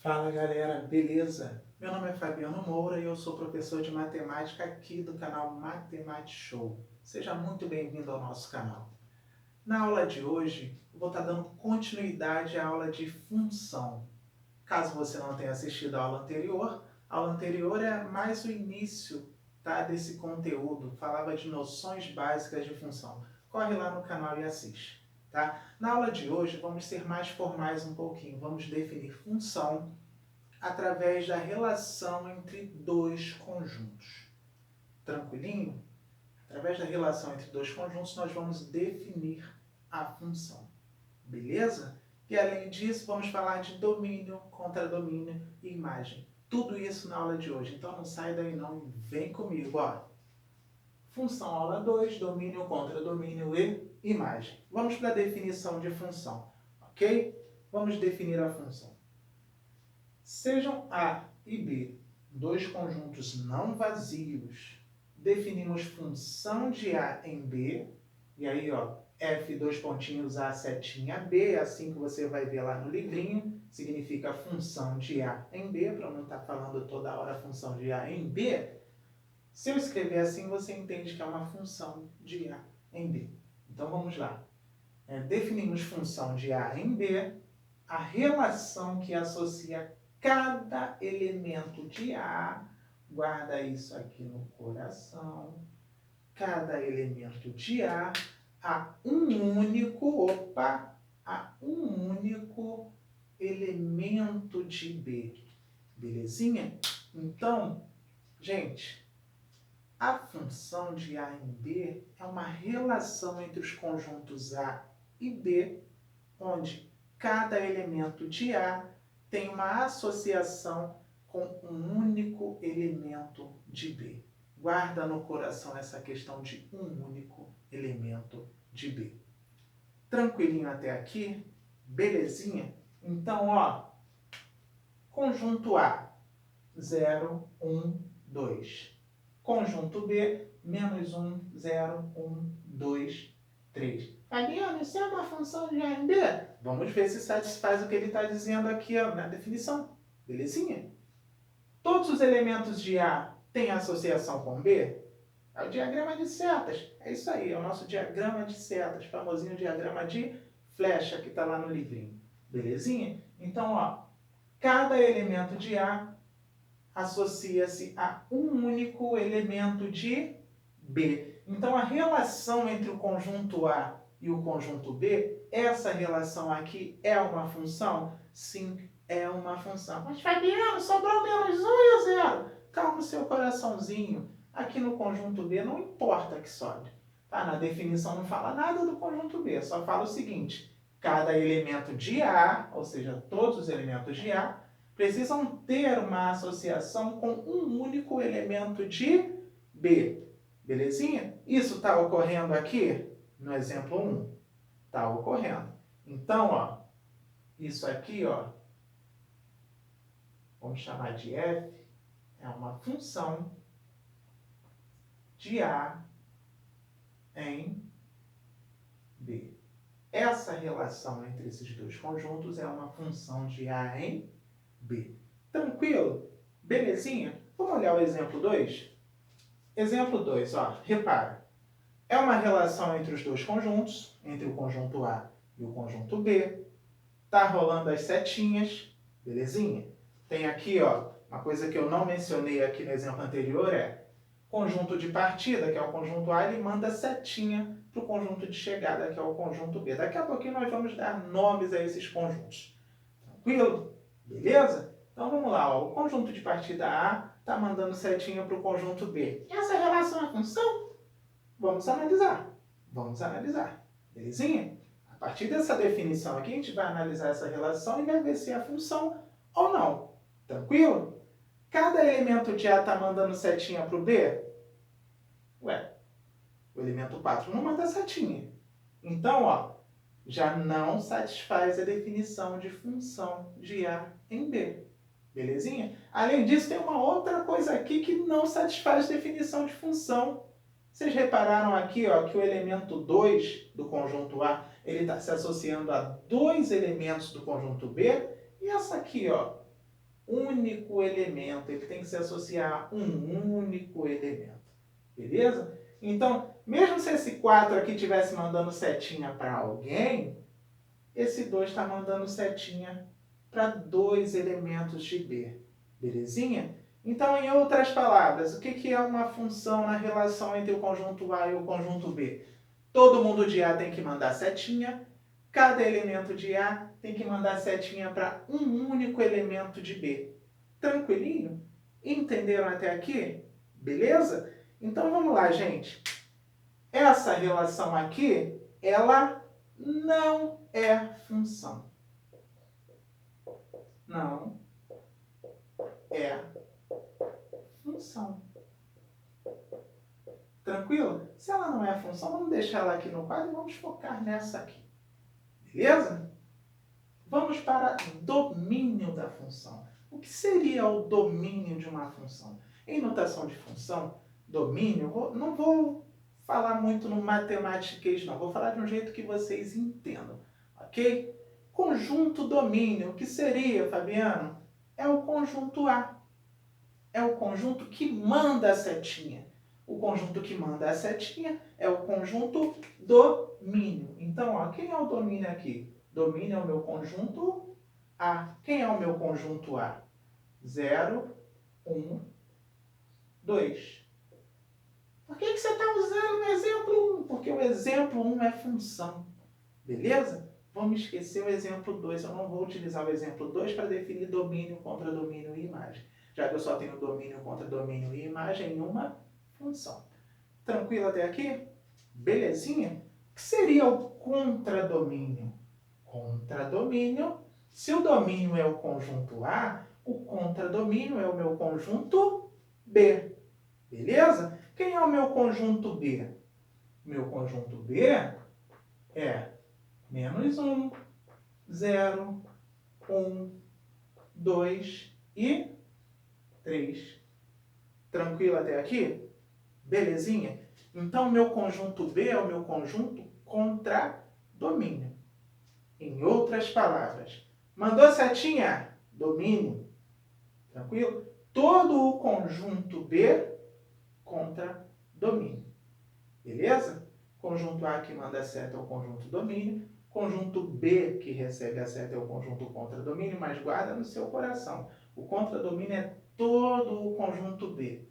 Fala galera, beleza? Meu nome é Fabiano Moura e eu sou professor de matemática aqui do canal Matemática Show. Seja muito bem-vindo ao nosso canal. Na aula de hoje, eu vou estar dando continuidade à aula de função. Caso você não tenha assistido a aula anterior é mais o início, tá, desse conteúdo, falava de noções básicas de função. Corre lá no canal e assiste. Tá? Na aula de hoje, vamos ser mais formais um pouquinho, vamos definir função através da relação entre dois conjuntos. Tranquilinho? Através da relação entre dois conjuntos, nós vamos definir a função. Beleza? E além disso, vamos falar de domínio, contradomínio e imagem. Tudo isso na aula de hoje. Então não sai daí não e vem comigo. Ó. Função aula 2, domínio, contradomínio e imagem. Vamos para a definição de função. Ok? Vamos definir a função. Sejam A e B dois conjuntos não vazios, definimos função de A em B, e aí ó, F dois pontinhos A setinha B, assim que você vai ver lá no livrinho, significa função de A em B, para não estar falando toda hora função de A em B. Se eu escrever assim, você entende que é uma função de A em B. Então vamos lá. Definimos função de A em B, a relação que associa cada elemento de A, guarda isso aqui no coração, cada elemento de a um único, a um único elemento de B. Belezinha? Então, gente, a função de A em B é uma relação entre os conjuntos A e B, onde cada elemento de A tem uma associação com um único elemento de B. Guarda no coração essa questão de um único elemento de B. Tranquilinho até aqui? Belezinha? Então, ó, conjunto A, 0, 1, 2. Conjunto B, menos 1, 0, 1, 2, 3. Fabiano, isso é uma função de A em B? Vamos ver se satisfaz o que ele está dizendo aqui ó, na definição. Belezinha? Todos os elementos de A têm associação com B? É o diagrama de setas. É isso aí, é o nosso diagrama de setas, famosinho diagrama de flecha que está lá no livrinho. Belezinha? Então, ó, cada elemento de A associa-se a um único elemento de B. Então, a relação entre o conjunto A e o conjunto B, essa relação aqui é uma função? Sim, é uma função. Mas, Fabiano, sobrou menos 1 e o 0. Calma o seu coraçãozinho. Aqui no conjunto B não importa que sobe. Tá? Na definição não fala nada do conjunto B, só fala o seguinte: cada elemento de A, ou seja, todos os elementos de A, precisam ter uma associação com um único elemento de B. Belezinha? Isso está ocorrendo aqui no exemplo 1? Está ocorrendo. Então, ó, isso aqui, ó, vamos chamar de f, é uma função de A em B. Essa relação entre esses dois conjuntos é uma função de A em B. Tranquilo? Belezinha? Vamos olhar o exemplo 2? Exemplo 2, ó, repara. É uma relação entre os dois conjuntos, entre o conjunto A e o conjunto B. Tá rolando as setinhas, belezinha? Tem aqui, ó, uma coisa que eu não mencionei aqui no exemplo anterior é conjunto de partida, que é o conjunto A, ele manda setinha para o conjunto de chegada, que é o conjunto B. Daqui a pouquinho nós vamos dar nomes a esses conjuntos. Tranquilo? Beleza? Então vamos lá, ó. O conjunto de partida A está mandando setinha para o conjunto B. Essa relação é função? Vamos analisar. Vamos analisar. Belezinha? A partir dessa definição aqui, a gente vai analisar essa relação e vai ver se é função ou não. Tranquilo? Cada elemento de A está mandando setinha para o B? Ué, o elemento 4 não manda setinha. Então, ó, já não satisfaz a definição de função de A em B. Belezinha? Além disso, tem uma outra coisa aqui que não satisfaz a definição de função. Vocês repararam aqui ó, que o elemento 2 do conjunto A ele está se associando a dois elementos do conjunto B? E essa aqui, ó, único elemento. Ele tem que se associar a um único elemento. Beleza? Então, mesmo se esse 4 aqui estivesse mandando setinha para alguém, esse 2 está mandando setinha para 2 elementos de B. Belezinha? Então, em outras palavras, o que é uma função na relação entre o conjunto A e o conjunto B? Todo mundo de A tem que mandar setinha, cada elemento de A tem que mandar setinha para um único elemento de B. Tranquilinho? Entenderam até aqui? Beleza? Então vamos lá, gente. Essa relação aqui, ela não é função. Não é função. Tranquilo? Se ela não é função, vamos deixar ela aqui no quadro e vamos focar nessa aqui. Beleza? Vamos para domínio da função. O que seria o domínio de uma função? Em notação de função, domínio, não vou falar muito no matematiquês, não. Vou falar de um jeito que vocês entendam. Ok? Conjunto domínio. O que seria, Fabiano? É o conjunto A. É o conjunto que manda a setinha. O conjunto que manda a setinha é o conjunto domínio. Então, ó, quem é o domínio aqui? Domínio é o meu conjunto A. Quem é o meu conjunto A? 0, 1, 2. Por que você está usando o exemplo 1? Porque o exemplo 1 é função. Beleza? Vamos esquecer o exemplo 2. Eu não vou utilizar o exemplo 2 para definir domínio, contra domínio e imagem. Já que eu só tenho domínio, contra domínio e imagem em uma função. Tranquilo até aqui? Belezinha? O que seria o contradomínio? Contradomínio, se o domínio é o conjunto A, o contradomínio é o meu conjunto B. Beleza? Quem é o meu conjunto B? Meu conjunto B é menos 1, 0, 1, 2 e 3. Tranquilo até aqui? Belezinha? Então, meu conjunto B é o meu conjunto contradomínio. Em outras palavras, mandou setinha? Domínio. Tranquilo? Todo o conjunto B contra domínio. Beleza? Conjunto A que manda a seta é o conjunto domínio. Conjunto B que recebe a seta é o conjunto contra domínio, mas guarda no seu coração. O contra domínio é todo o conjunto B,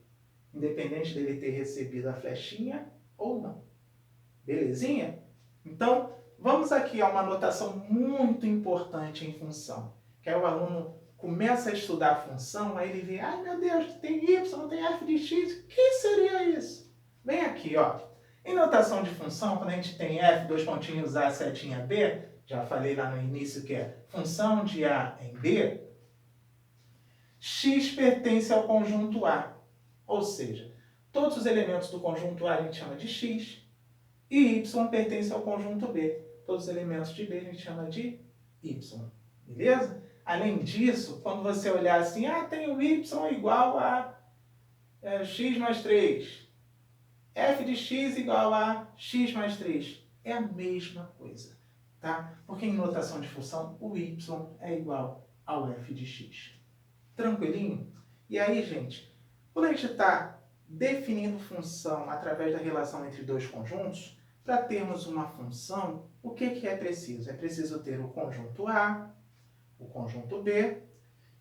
independente dele ter recebido a flechinha ou não. Belezinha? Então, vamos aqui a uma anotação muito importante em função. Que aí o aluno começa a estudar a função, aí ele vê, ai meu Deus, tem y, tem f de x, o que seria isso? Vem aqui, ó. Em notação de função, quando a gente tem f, dois pontinhos a, setinha b, já falei lá no início que é função de a em b, x pertence ao conjunto A. Ou seja, todos os elementos do conjunto A a gente chama de x, e y pertence ao conjunto B. Todos os elementos de B a gente chama de y. Beleza? Além disso, quando você olhar assim, tem o y igual a x mais 3. F de x igual a x mais 3. É a mesma coisa. Tá? Porque em notação de função, o y é igual ao f de x. Tranquilinho? E aí, gente, quando a gente está definindo função através da relação entre dois conjuntos, para termos uma função, o que é preciso? É preciso ter o conjunto A, o conjunto B,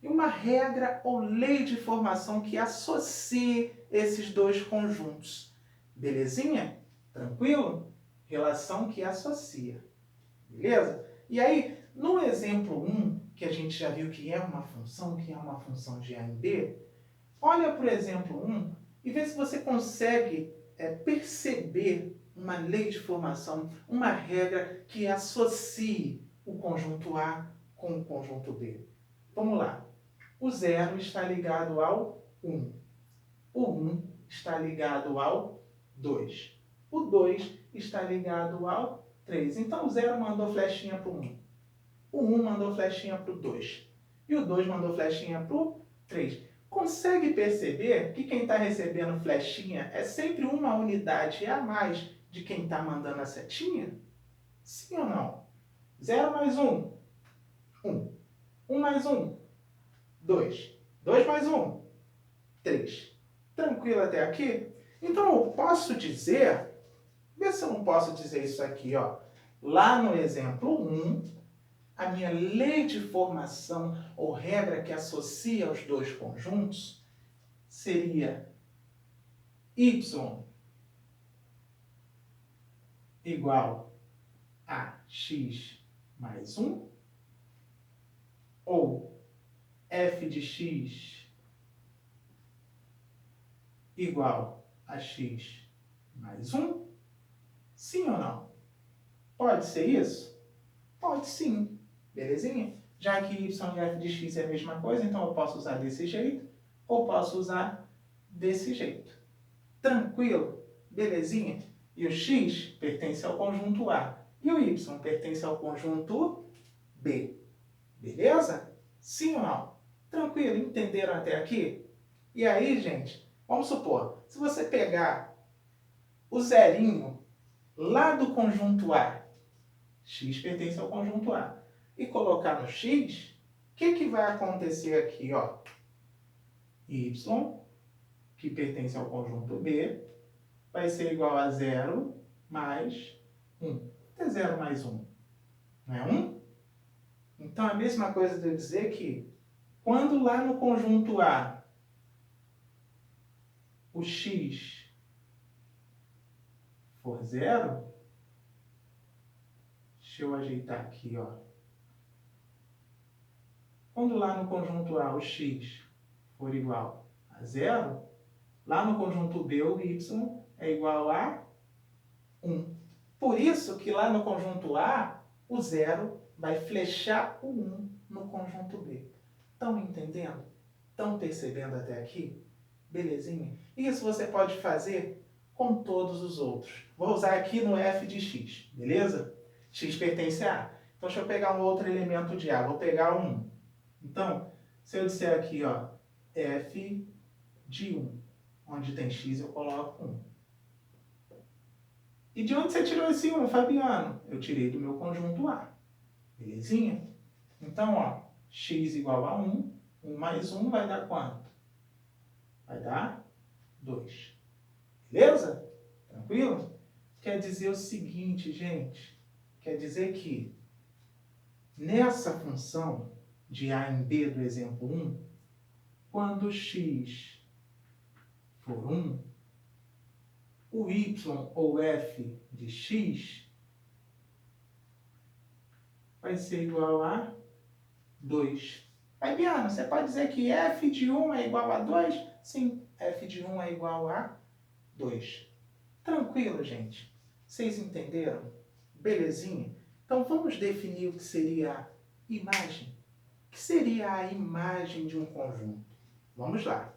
e uma regra ou lei de formação que associe esses dois conjuntos. Belezinha? Tranquilo? Relação que associa. Beleza? E aí, no exemplo 1, que a gente já viu que é uma função de A em B, olha para o exemplo 1 e vê se você consegue perceber uma lei de formação, uma regra que associe o conjunto A com o conjunto B. Vamos lá. O 0 está ligado ao 1. O 1 está ligado ao 2. O 2 está ligado ao 3. Então, o 0 mandou flechinha para o 1. O 1 mandou flechinha para o 2. E o 2 mandou flechinha para o 3. Consegue perceber que quem está recebendo flechinha é sempre uma unidade a mais de quem está mandando a setinha? Sim ou não? 0 mais 1, 1. 1 mais 1, 2. 2 mais 1, 3. Tranquilo até aqui? Então, eu posso dizer, vê se eu não posso dizer isso aqui, ó. Lá no exemplo 1, a minha lei de formação ou regra que associa os dois conjuntos seria y igual a x mais 1 ou f de x igual a x mais 1? Sim ou não? Pode ser isso? Pode sim. Belezinha? Já que y e f de x é a mesma coisa, então eu posso usar desse jeito ou posso usar desse jeito. Tranquilo? Belezinha? E o x pertence ao conjunto A e o y pertence ao conjunto B. Beleza? Sim ou não? Tranquilo? Entenderam até aqui? E aí, gente, vamos supor, se você pegar o zerinho lá do conjunto A, x pertence ao conjunto A, e colocar no x, o que vai acontecer aqui? Ó? Y, que pertence ao conjunto B, vai ser igual a 0 mais 1. O que é 0 mais 1? Não é 1? Então, é a mesma coisa de eu dizer que, quando lá no conjunto A, o x for 0, deixa eu ajeitar aqui, ó. Quando lá no conjunto A o x for igual a 0, lá no conjunto B o y é igual a 1. Por isso que lá no conjunto A, o 0 vai flechar o 1 no conjunto B. Estão entendendo? Estão percebendo até aqui? Belezinha? Isso você pode fazer com todos os outros. Vou usar aqui no f de x, beleza? X pertence a A. Então, deixa eu pegar um outro elemento de A. Vou pegar 1. Então, se eu disser aqui, ó, f de 1, onde tem x eu coloco 1. E de onde você tirou esse 1, Fabiano? Eu tirei do meu conjunto A. Belezinha? Então, ó, x igual a 1, 1 mais 1 vai dar quanto? Vai dar 2. Beleza? Tranquilo? Quer dizer o seguinte, gente. Quer dizer que nessa função de A em B do exemplo 1, quando x for 1, o y ou f de x vai ser igual a 2. Fabiano, você pode dizer que f de 1 é igual a 2? Sim, f de 1 é igual a 2. Tranquilo, gente? Vocês entenderam? Belezinha? Então, vamos definir o que seria a imagem. O que seria a imagem de um conjunto? Vamos lá.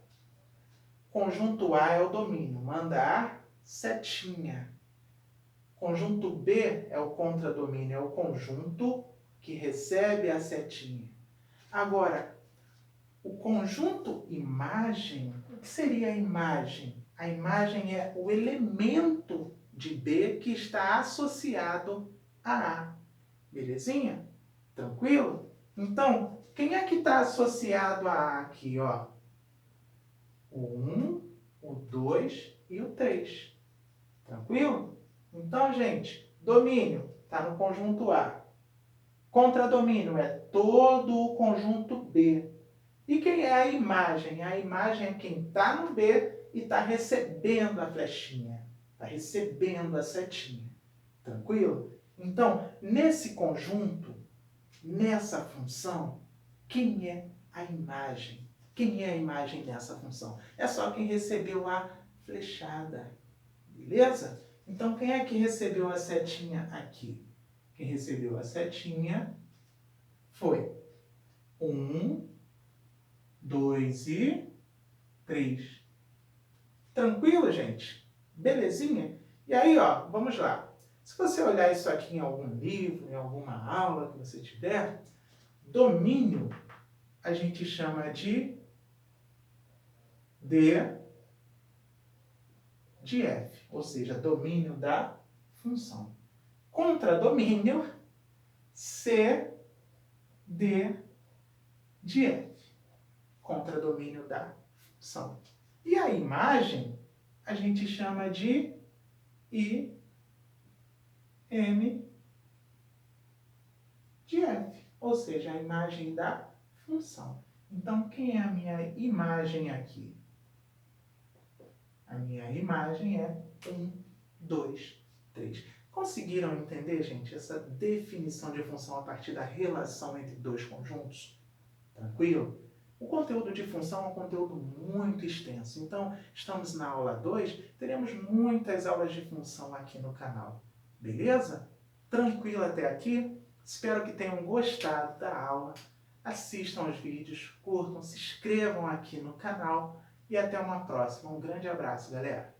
Conjunto A é o domínio, manda a setinha. Conjunto B é o contradomínio, é o conjunto que recebe a setinha. Agora, o conjunto imagem, o que seria a imagem? A imagem é o elemento de B que está associado a A. Belezinha? Tranquilo? Então, quem é que está associado a A aqui, ó? O 1, o 2 e o 3. Tranquilo? Então, gente, domínio está no conjunto A. Contradomínio é todo o conjunto B. E quem é a imagem? A imagem é quem está no B e está recebendo a flechinha. Está recebendo a setinha. Tranquilo? Então, nesse conjunto, nessa função, quem é a imagem? Quem é a imagem dessa função? É só quem recebeu a flechada. Beleza? Então, quem é que recebeu a setinha aqui? Quem recebeu a setinha foi 1, 2 e 3. Tranquilo, gente? Belezinha? E aí, ó, vamos lá. Se você olhar isso aqui em algum livro, em alguma aula que você tiver, domínio a gente chama de D de F, ou seja, domínio da função. Contradomínio, C, D de F. contradomínio da função. E a imagem a gente chama de I, M de f, ou seja, a imagem da função. Então, quem é a minha imagem aqui? A minha imagem é 1, 2, 3. Conseguiram entender, gente, essa definição de função a partir da relação entre dois conjuntos? Tranquilo? O conteúdo de função é um conteúdo muito extenso, então estamos na aula 2, teremos muitas aulas de função aqui no canal. Beleza? Tranquilo até aqui? Espero que tenham gostado da aula. Assistam os vídeos, curtam, se inscrevam aqui no canal e até uma próxima. Um grande abraço, galera!